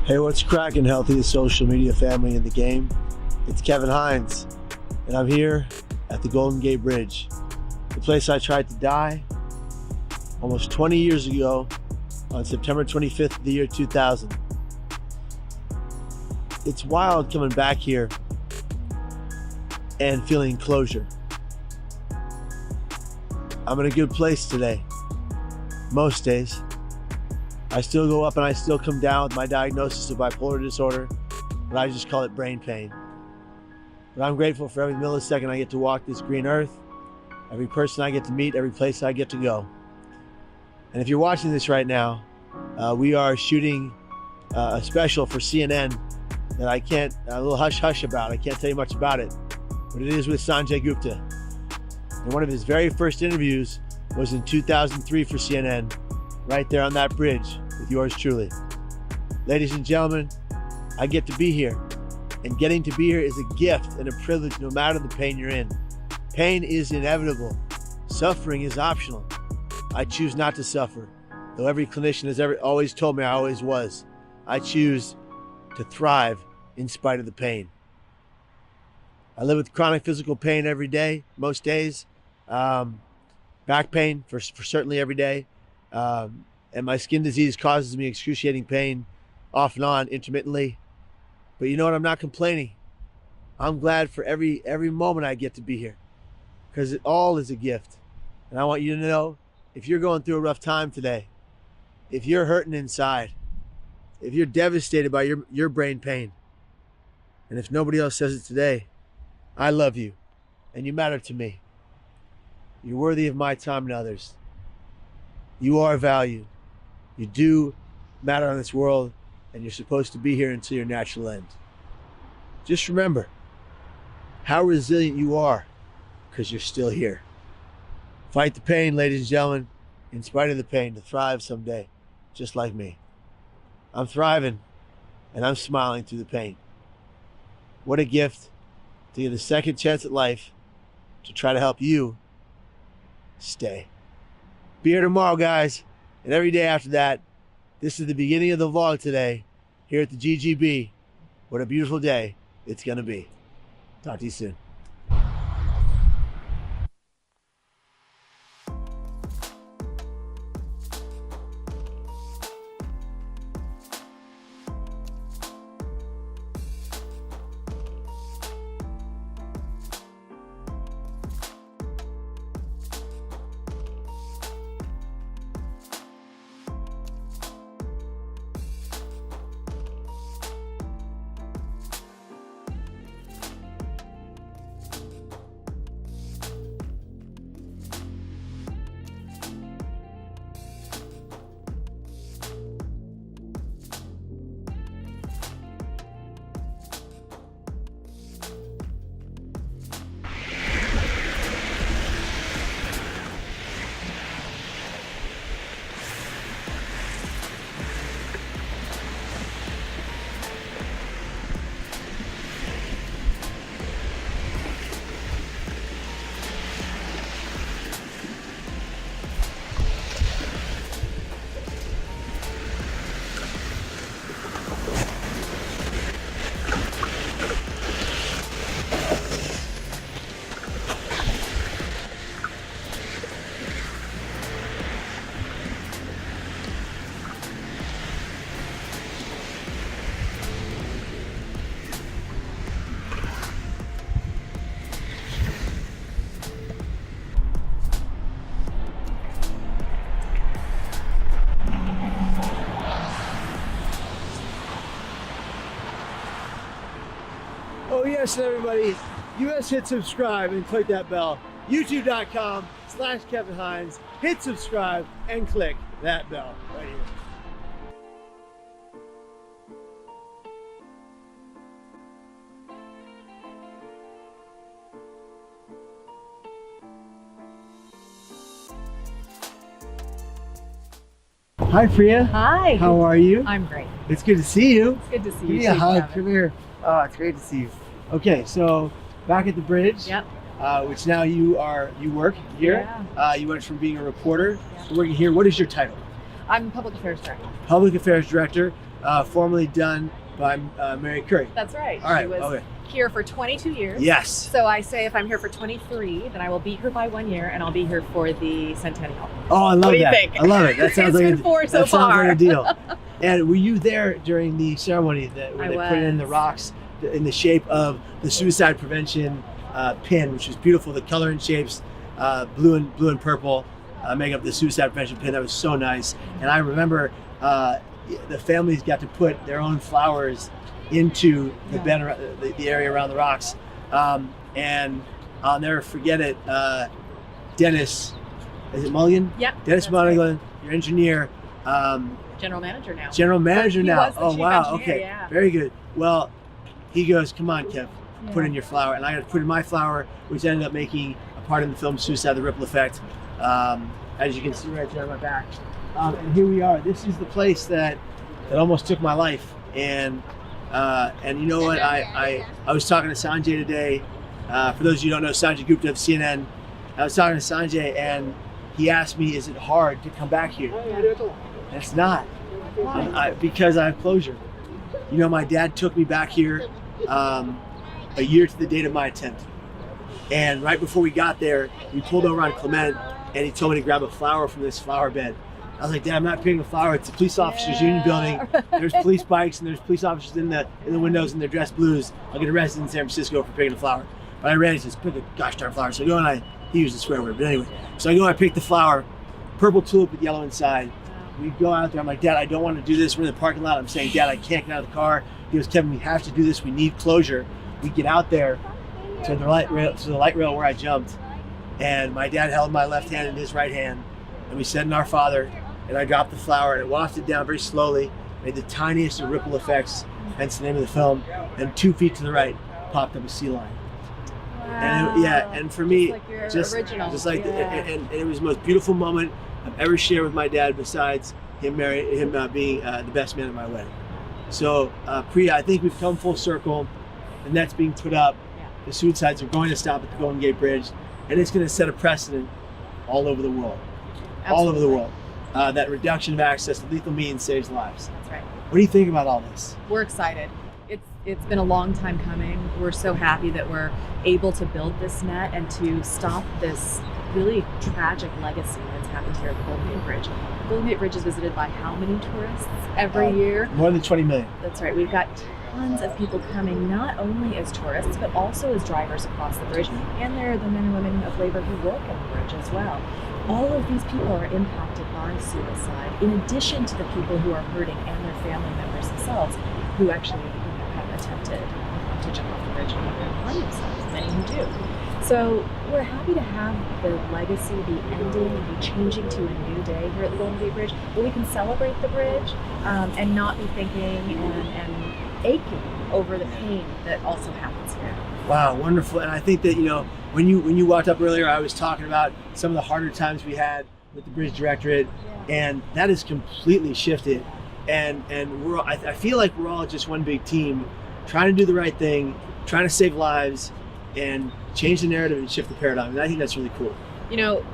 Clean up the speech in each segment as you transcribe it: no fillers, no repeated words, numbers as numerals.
Hey, what's cracking, healthiest social media family in the game? It's Kevin Hines, and I'm here at the Golden Gate Bridge, the place I tried to die almost 20 years ago on September 25th of the year 2000. It's wild coming back here and feeling closure. I'm in a good place today, most days. I still go up and I still come down with my diagnosis of bipolar disorder, but I just call it brain pain. But I'm grateful for every millisecond I get to walk this green earth, every person I get to meet, every place I get to go. And if you're watching this right now, we are shooting a special for CNN that I can't, a little hush-hush about. I can't tell you much about it, but it is with Sanjay Gupta. And one of his very first interviews was in 2003 for CNN, right there on that bridge with yours truly. Ladies and gentlemen, I get to be here, and getting to be here is a gift and a privilege no matter the pain you're in. Pain is inevitable. Suffering is optional. I choose not to suffer, though every clinician has always told me I always was. I choose to thrive in spite of the pain. I live with chronic physical pain every day, most days. Back pain for certainly every day. And my skin disease causes me excruciating pain off and on, intermittently. But you know what? I'm not complaining. I'm glad for every moment I get to be here, because it all is a gift. And I want you to know, if you're going through a rough time today, if you're hurting inside, if you're devastated by your brain pain, and if nobody else says it today, I love you and you matter to me. You're worthy of my time and others. You are valued. You do matter on this world, and you're supposed to be here until your natural end. Just remember how resilient you are, because you're still here. Fight the pain, ladies and gentlemen, in spite of the pain, to thrive someday, just like me. I'm thriving, and I'm smiling through the pain. What a gift to get a second chance at life to try to help you stay. Be here tomorrow, guys, and every day after that. This is the beginning of the vlog today here at the GGB. What a beautiful day it's gonna be. Talk to you soon. Oh yes, everybody, hit subscribe and click that bell. YouTube.com/Kevin Hines. Hit subscribe and click that bell right here. Hi, Priya. Hi. How are you? I'm great. It's good to see you. It's good to see Give you. me a too, hug. Kevin. Come here. Oh, it's great to see you. Okay, so back at the bridge. Yep. Which now you work here. Yeah. You went from being a reporter to working here. What is your title? I'm Public Affairs Director. Public Affairs Director, formerly done by Mary Curry. That's right. All right. She was here for 22 years. Yes. So I say if I'm here for 23, then I will beat her by 1 year, and I'll be here for the centennial. Oh, I love that. What do you think? I love it. That sounds like sounds like a deal. And were you there during the ceremony where they was. put it in the rocks in the shape of the suicide prevention pin, which is beautiful. The color and shapes, blue and purple, make up the suicide prevention pin. That was so nice. And I remember the families got to put their own flowers into the bed, the area around the rocks. And I'll never forget it. Dennis, is it Mulligan? Yeah. Dennis Mulligan, your engineer. General manager now. General manager he now. Was the Oh, chief wow. engineer, Okay. Yeah. Very good. Well, he goes, come on, Kev, put in your flower. And I got to put in my flower, which ended up making a part in the film Suicide, the Ripple Effect. As you can see right there on my back. And here we are. This is the place that almost took my life. And you know what? I was talking to Sanjay today. For those of you who don't know, Sanjay Gupta of CNN. I was talking to Sanjay, and he asked me, is it hard to come back here? It's not. Why? Because I have closure. You know, my dad took me back here a year to the date of my attempt. And right before we got there, we pulled over on Clement, and he told me to grab a flower from this flower bed. I was like, Dad, I'm not picking a flower. It's the police officers union building. There's police bikes and there's police officers in the windows and they're dressed blues. I'll get arrested in San Francisco for picking a flower. But I ran and says, pick a gosh darn flower. So I go and he used a swear word, but anyway. So I go and I pick the flower, purple tulip with yellow inside. We go out there. I'm like, Dad, I don't want to do this. We're in the parking lot. I'm saying, Dad, I can't get out of the car. He goes, Kevin, we have to do this. We need closure. We get out there to the light rail where I jumped. And my dad held my left hand in his right hand. And we said in Our Father. And I dropped the flower and it wafted down very slowly, made the tiniest of ripple effects, hence the name of the film. And 2 feet to the right popped up a sea lion. Wow. And for me, just like and it was the most beautiful moment I've ever shared with my dad, besides him being the best man at my wedding. So, Priya, I think we've come full circle. The net's being put up. The suicides are going to stop at the Golden Gate Bridge, and it's going to set a precedent all over the world. Absolutely. All over the world. That reduction of access to lethal means saves lives. That's right. What do you think about all this? We're excited. It's been a long time coming. We're so happy that we're able to build this net and to stop this really tragic legacy that's happened here at the Golden Gate Bridge. The Golden Gate Bridge is visited by how many tourists every year? More than 20 million. That's right. We've got tons of people coming, not only as tourists, but also as drivers across the bridge. And there are the men and women of labor who work on the bridge as well. All of these people are impacted by suicide, in addition to the people who are hurting and their family members themselves, who actually have attempted to jump off the bridge and harm themselves, many who do. So we're happy to have the legacy be ending and be changing to a new day here at the Golden Gate Bridge, where we can celebrate the bridge and not be thinking and aching over the pain that also happens here. Wow, wonderful. And I think that, when you walked up earlier, I was talking about some of the harder times we had with the Bridge Directorate, and that has completely shifted. And I feel like we're all just one big team, trying to do the right thing, trying to save lives, and change the narrative and shift the paradigm. And I think that's really cool.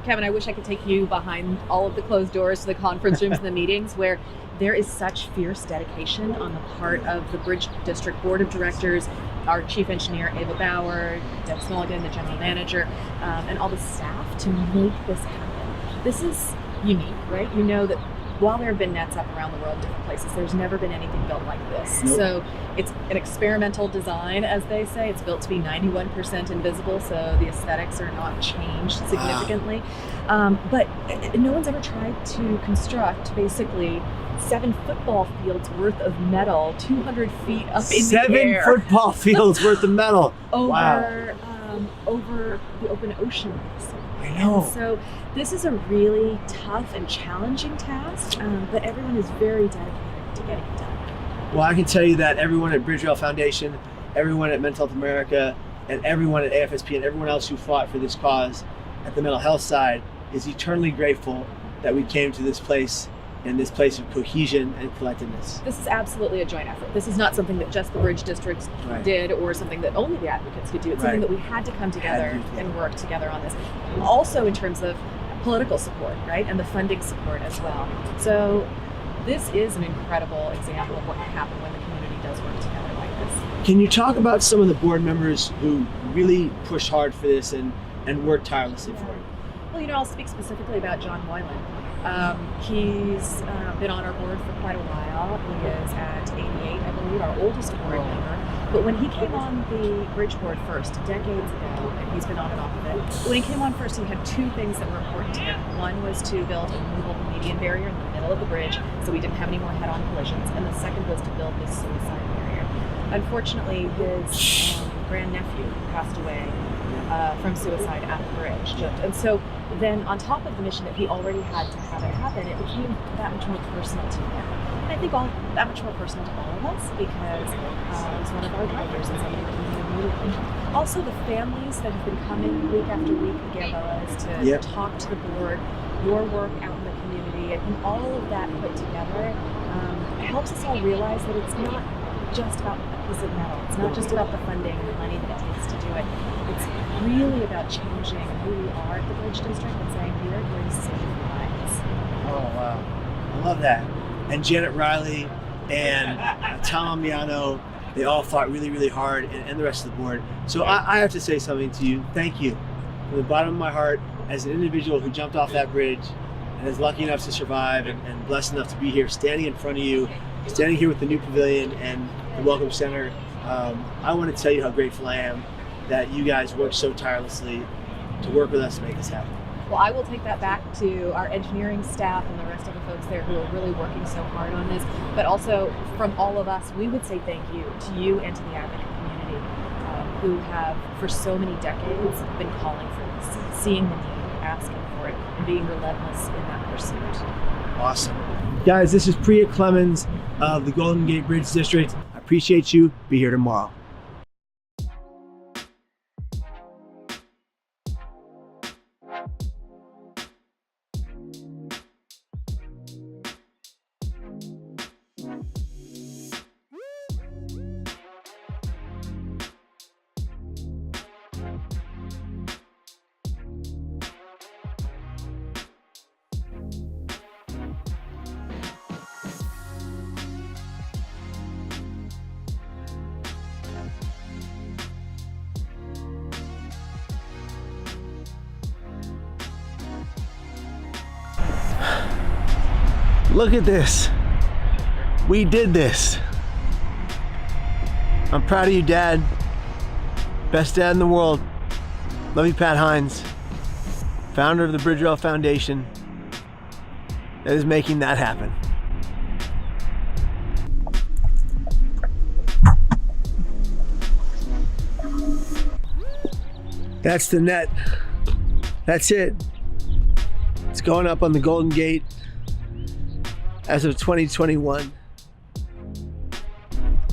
Kevin, I wish I could take you behind all of the closed doors to the conference rooms and the meetings where there is such fierce dedication on the part of the Bridge District Board of Directors, our Chief Engineer, Ava Bauer, Dennis Mulligan, the General Manager, and all the staff to make this happen. This is unique, right? You know that while there have been nets up around the world in different places, there's never been anything built like this. Nope. So it's an experimental design, as they say. It's built to be 91% invisible, so the aesthetics are not changed significantly. But no one's ever tried to construct basically 7 football fields worth of metal, 200 feet up in the air. 7 football fields worth of metal. Over the open ocean. I know. And so this is a really tough and challenging task, but everyone is very dedicated to getting it done. Well, I can tell you that everyone at Bridge Rail Foundation, everyone at Mental Health America, and everyone at AFSP, and everyone else who fought for this cause at the mental health side is eternally grateful that we came to this place, and this place of cohesion and collectiveness. This is absolutely a joint effort. This is not something that just the Bridge District did or something that only the advocates could do. It's something that we had to come together and work together on this. Also in terms of political support, right? And the funding support as well. So this is an incredible example of what can happen when the community does work together like this. Can you talk about some of the board members who really pushed hard for this and worked tirelessly for it? Well, I'll speak specifically about John Moylan. He's been on our board for quite a while. He is at 88, I believe, our oldest board member. But when he came on the bridge board first, decades ago, and he's been on and off of it, when he came on first, he had two things that were important to him. One was to build a movable median barrier in the middle of the bridge so we didn't have any more head-on collisions, and the second was to build this suicide barrier. Unfortunately, his grandnephew passed away from suicide at the bridge. And so then on top of the mission that he already had to have it happen, it became that much more personal to him. And I think that much more personal to all of us because he's one of our drivers and somebody that we knew immediately. Also the families that have been coming week after week to Gamboa's to talk to the board, your work out in the community, and all of that put together helps us all realize that it's not just about a piece of metal. It's not just about the funding and the money that it takes to do it. It's really about changing who we are at the Bridge District and saying we are going to save lives. Oh, wow. I love that. And Janet Riley and Tom Miano, they all fought really, really hard, and the rest of the board. So I have to say something to you. Thank you from the bottom of my heart as an individual who jumped off that bridge and is lucky enough to survive and blessed enough to be here standing in front of you, standing here with the new pavilion and the Welcome Center. I want to tell you how grateful I am that you guys worked so tirelessly to work with us to make this happen. Well, I will take that back to our engineering staff and the rest of the folks there who are really working so hard on this. But also from all of us, we would say thank you to you and to the advocate community who have for so many decades been calling for this, seeing the need, asking for it, and being relentless in that pursuit. Awesome. Guys, this is Priya Clemens of the Golden Gate Bridge District. I appreciate you. Be here tomorrow. Look at this. We did this. I'm proud of you, Dad. Best dad in the world. Love you, Pat Hines, founder of the Bridge Rail Foundation, that is making that happen. That's the net. That's it. It's going up on the Golden Gate as of 2021.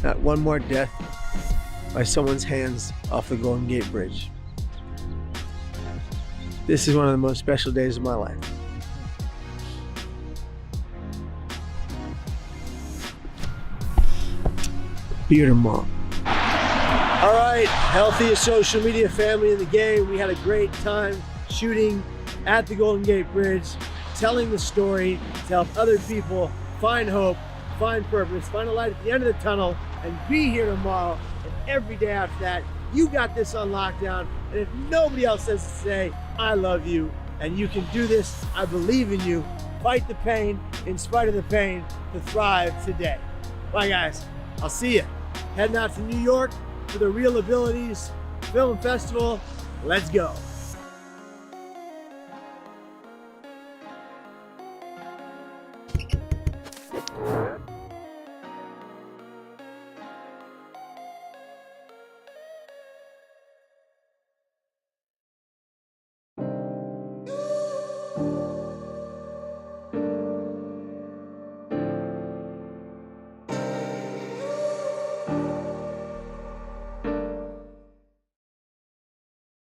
Not one more death by someone's hands off the Golden Gate Bridge. This is one of the most special days of my life. Be here tomorrow. All right, healthiest social media family in the game. We had a great time shooting at the Golden Gate Bridge, telling the story to help other people find hope, find purpose, find a light at the end of the tunnel, and be here tomorrow and every day after that. You got this on lockdown, and if nobody else says to say, I love you, and you can do this, I believe in you. Fight the pain, in spite of the pain, to thrive today. Bye guys, I'll see you. Heading out to New York for the Real Abilities Film Festival. Let's go.